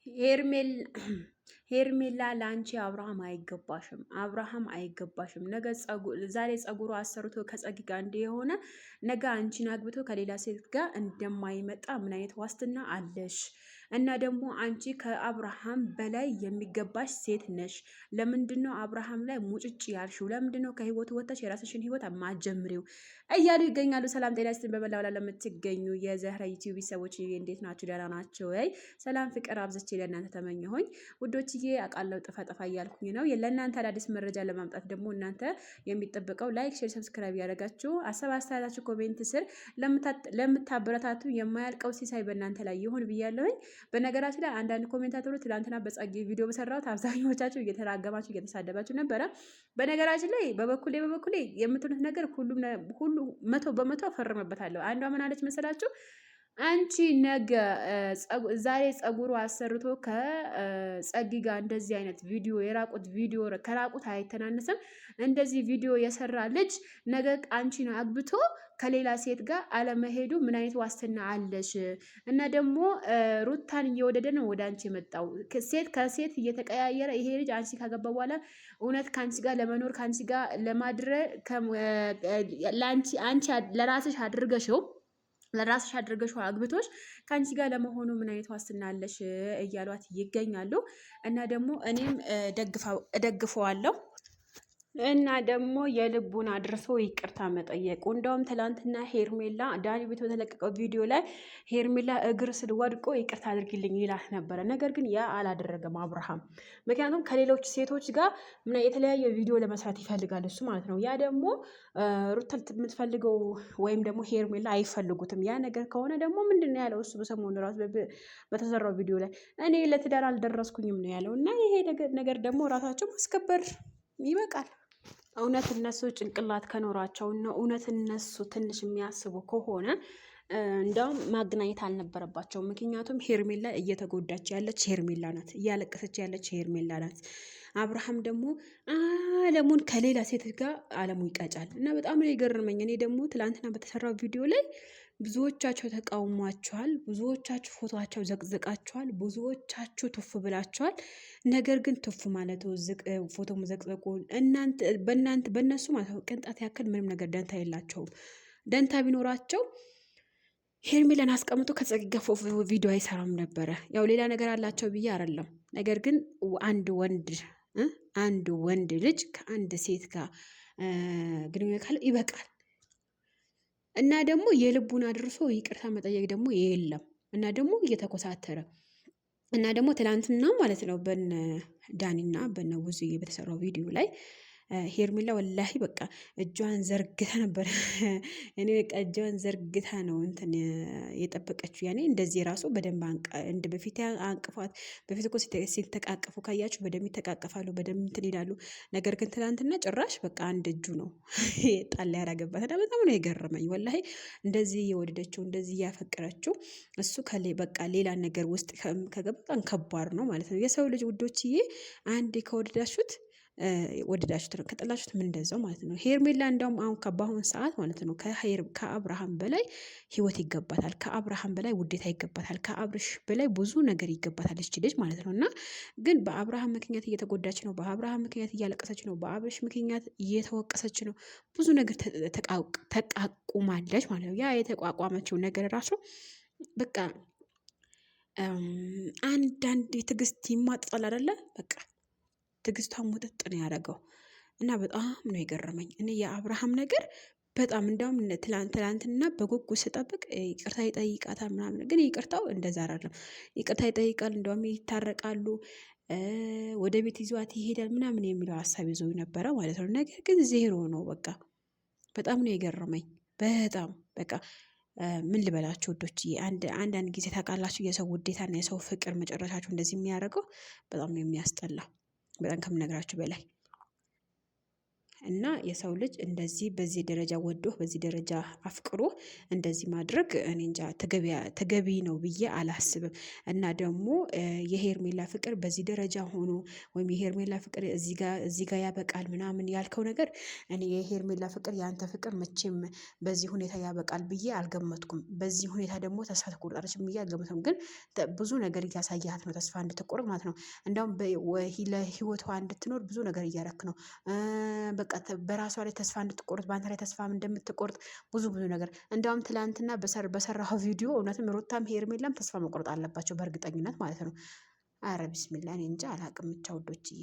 ሄርሜል ሄርሜላ ላንቺ አብርሃም አይገባሽም፣ አብርሃም አይገባሽም። ነገ ዛሬ ጸጉሩ አሰርቶ ከጸጊ ጋር እንደሆነ ነገ አንቺን አግብቶ ከሌላ ሴት ጋር እንደማይመጣ ምን አይነት ዋስትና አለሽ? እና ደግሞ አንቺ ከአብርሃም በላይ የሚገባሽ ሴት ነሽ። ለምንድነው አብርሃም ላይ ሙጭጭ ያልሽው? ለምንድነው ከህይወቱ ወጥተሽ የራስሽን ህይወት ማጀምሪው? እያሉ ይገኛሉ። ሰላም ጤና ይስጥልን። በመላው ዓለም ለምትገኙ የዘህራ ዩቲዩብ ሰዎች እንዴት ናችሁ? ደህና ናቸው ወይ? ሰላም ፍቅር አብዝቼ ለእናንተ ተመኘሁኝ ውዶችዬ። አቃለው ጥፋ ጥፋ እያልኩኝ ነው። ለእናንተ አዳዲስ መረጃ ለማምጣት ደግሞ እናንተ የሚጠብቀው ላይክ፣ ሼር፣ ሰብስክራይብ ያደረጋችሁ አሰብ አስተያየታችሁ ኮሜንት ስር ለምታበረታቱ የማያልቀው ሲሳይ በእናንተ ላይ ይሁን ብያለሁኝ። በነገራችን ላይ አንዳንድ ኮሜንታተሮች ትናንትና በጸጊ ቪዲዮ በሰራሁት አብዛኞቻችሁ እየተራገማችሁ እየተሳደባችሁ ነበረ። በነገራችን ላይ በበኩሌ የምትሉት ነገር ሁሉ 100% አፈርምበታለሁ። አንዷ ምን አለች መሰላችሁ? አንቺ ነገ ዛሬ ጸጉሩ አሰርቶ ከጸጊ ጋር እንደዚህ አይነት ቪዲዮ የራቁት ቪዲዮ ከራቁት አይተናነስም። እንደዚህ ቪዲዮ የሰራ ልጅ ነገ አንቺን አግብቶ ከሌላ ሴት ጋር አለመሄዱ ምን አይነት ዋስትና አለሽ? እና ደግሞ ሩታን እየወደደ ነው ወደ አንቺ የመጣው። ሴት ከሴት እየተቀያየረ ይሄ ልጅ አንቺ ካገባ በኋላ እውነት ከአንቺ ጋር ለመኖር ከአንቺ ጋር ለማድረግ አንቺ ለራስሽ አድርገሽው ለራስሽ አድርገሽው አግብቶሽ ከአንቺ ጋር ለመሆኑ ምን አይነት ዋስትና አለሽ? እያሏት ይገኛሉ። እና ደግሞ እኔም እደግፈዋለሁ። እና ደግሞ የልቡን አድርሶ ይቅርታ መጠየቁ። እንደውም ትላንትና ሄርሜላ ዳኒ ቤት በተለቀቀው ቪዲዮ ላይ ሄርሜላ እግር ስር ወድቆ ይቅርታ አድርጊልኝ ይላት ነበረ። ነገር ግን ያ አላደረገም አብርሃም። ምክንያቱም ከሌሎች ሴቶች ጋር የተለያየ ቪዲዮ ለመስራት ይፈልጋል እሱ ማለት ነው። ያ ደግሞ ሩታ የምትፈልገው ወይም ደግሞ ሄርሜላ አይፈልጉትም። ያ ነገር ከሆነ ደግሞ ምንድን ነው ያለው እሱ በሰሞኑ ራሱ በተሰራው ቪዲዮ ላይ እኔ ለትዳር አልደረስኩኝም ነው ያለው። እና ይሄ ነገር ደግሞ ራሳቸው ማስከበር ይበቃል። እውነት እነሱ ጭንቅላት ከኖራቸው እና እውነት እነሱ ትንሽ የሚያስቡ ከሆነ እንደውም ማገናኘት አልነበረባቸውም። ምክንያቱም ሄርሜላ እየተጎዳች ያለች ሄርሜላ ናት፣ እያለቀሰች ያለች ሄርሜላ ናት። አብርሃም ደግሞ አለሙን ከሌላ ሴት ጋር አለሙ ይቀጫል። እና በጣም ነው የገረመኝ። እኔ ደግሞ ትላንትና በተሰራው ቪዲዮ ላይ ብዙዎቻቸው ተቃውሟቸዋል፣ ብዙዎቻችሁ ፎቶቸው ዘቅዝቃቸዋል፣ ብዙዎቻችሁ ቱፍ ብላቸዋል። ነገር ግን ቱፍ ማለቱ ፎቶ መዘቅዘቁ በእነሱ ማለት ቅንጣት ያክል ምንም ነገር ደንታ የላቸውም። ደንታ ቢኖራቸው ሄርሜላን አስቀምጦ ከጸጊ ጋር ቪዲዮ አይሰራም ነበረ። ያው ሌላ ነገር አላቸው ብዬ አይደለም። ነገር ግን አንድ ወንድ ልጅ ከአንድ ሴት ጋር ግንኙነት ካለ ይበቃል። እና ደግሞ የልቡን አድርሶ ይቅርታ መጠየቅ ደግሞ የለም። እና ደግሞ እየተኮሳተረ እና ደግሞ ትላንትና ማለት ነው በነ ዳኒና በነ ውዝዬ በተሰራው ቪዲዮ ላይ ሄርሜላ ወላሂ በቃ እጇን ዘርግታ ነበር። እኔ በቃ እጇን ዘርግታ ነው እንትን የጠበቀችው። ያኔ እንደዚህ ራሱ በደንብ እንደ በፊት አንቅፏት። በፊት እኮ ሲተቃቀፉ ካያችሁ በደንብ ይተቃቀፋሉ፣ በደንብ እንትን ይላሉ። ነገር ግን ትናንትና ጭራሽ በቃ አንድ እጁ ነው ጣል ያደረገባት። እና በጣም ነው የገረመኝ ወላሂ። እንደዚህ የወደደችው እንደዚህ ያፈቀረችው እሱ በቃ ሌላ ነገር ውስጥ ከገባ በጣም ከባድ ነው ማለት ነው። የሰው ልጅ ውዶችዬ አንዴ ከወደዳችሁት ወደዳችሁት ነው፣ ከጠላችሁት ምን እንደዛው ማለት ነው። ሄርሜላ እንደውም አሁን በአሁን ሰዓት ማለት ነው ከአብርሃም በላይ ህይወት ይገባታል፣ ከአብርሃም በላይ ውዴታ ይገባታል፣ ከአብርሽ በላይ ብዙ ነገር ይገባታል እች ልጅ ማለት ነው። እና ግን በአብርሃም ምክንያት እየተጎዳች ነው፣ በአብርሃም ምክንያት እያለቀሰች ነው፣ በአብርሽ ምክንያት እየተወቀሰች ነው። ብዙ ነገር ተቃቁማለች ማለት ነው። ያ የተቋቋመችው ነገር ራሱ በቃ አንዳንድ ትዕግስት ይማጥጣል አይደለ? በቃ ትዕግስቷን ሙጥጥ ነው ያደረገው። እና በጣም ነው የገረመኝ እኔ የአብርሃም ነገር በጣም እንደውም ትላንትና በጉጉት ስጠብቅ ይቅርታ ይጠይቃታል ምናምን፣ ግን ይቅርታው እንደዛ አይደለም። ይቅርታ ይጠይቃል፣ እንደውም ይታረቃሉ፣ ወደ ቤት ይዟት ይሄዳል ምናምን የሚለው ሀሳብ ይዞ ነበረ ማለት ነው። ነገር ግን ዜሮ ነው በቃ። በጣም ነው የገረመኝ በጣም በቃ ምን ልበላችሁ ወዶችዬ፣ አንዳንድ ጊዜ ታውቃላችሁ የሰው ውዴታና የሰው ፍቅር መጨረሻችሁ እንደዚህ የሚያደርገው በጣም ነው የሚያስጠላ፣ በጣም ከምነግራችሁ በላይ እና የሰው ልጅ እንደዚህ በዚህ ደረጃ ወዶ በዚህ ደረጃ አፍቅሮ እንደዚህ ማድረግ እኔ እንጃ ተገቢ ነው ብዬ አላስብም። እና ደግሞ የሄርሜላ ፍቅር በዚህ ደረጃ ሆኖ ወይም የሄርሜላ ፍቅር እዚህ ጋር ያበቃል ምናምን ያልከው ነገር እኔ የሄርሜላ ፍቅር የአንተ ፍቅር መቼም በዚህ ሁኔታ ያበቃል ብዬ አልገመትኩም። በዚህ ሁኔታ ደግሞ ተስፋ ትቆርጣለች ብዬ አልገመትኩም። ግን ብዙ ነገር እያሳያት ነው ተስፋ እንድትቆርጥ ማለት ነው። እንዲያውም ለህይወቷ እንድትኖር ብዙ ነገር እያረክ ነው። በቃ በራሷ ላይ ተስፋ እንድትቆርጥ በአንተ ላይ ተስፋ እንደምትቆርጥ ብዙ ነገር እንዲያውም ትላንትና በሰራው ቪዲዮ እውነትም ሩታም ሄርሜላም ተስፋ መቆረጥ አለባቸው በእርግጠኝነት ማለት ነው። አረ ቢስሚላ እኔ እንጃ አላቅም ብቻ ውዶችዬ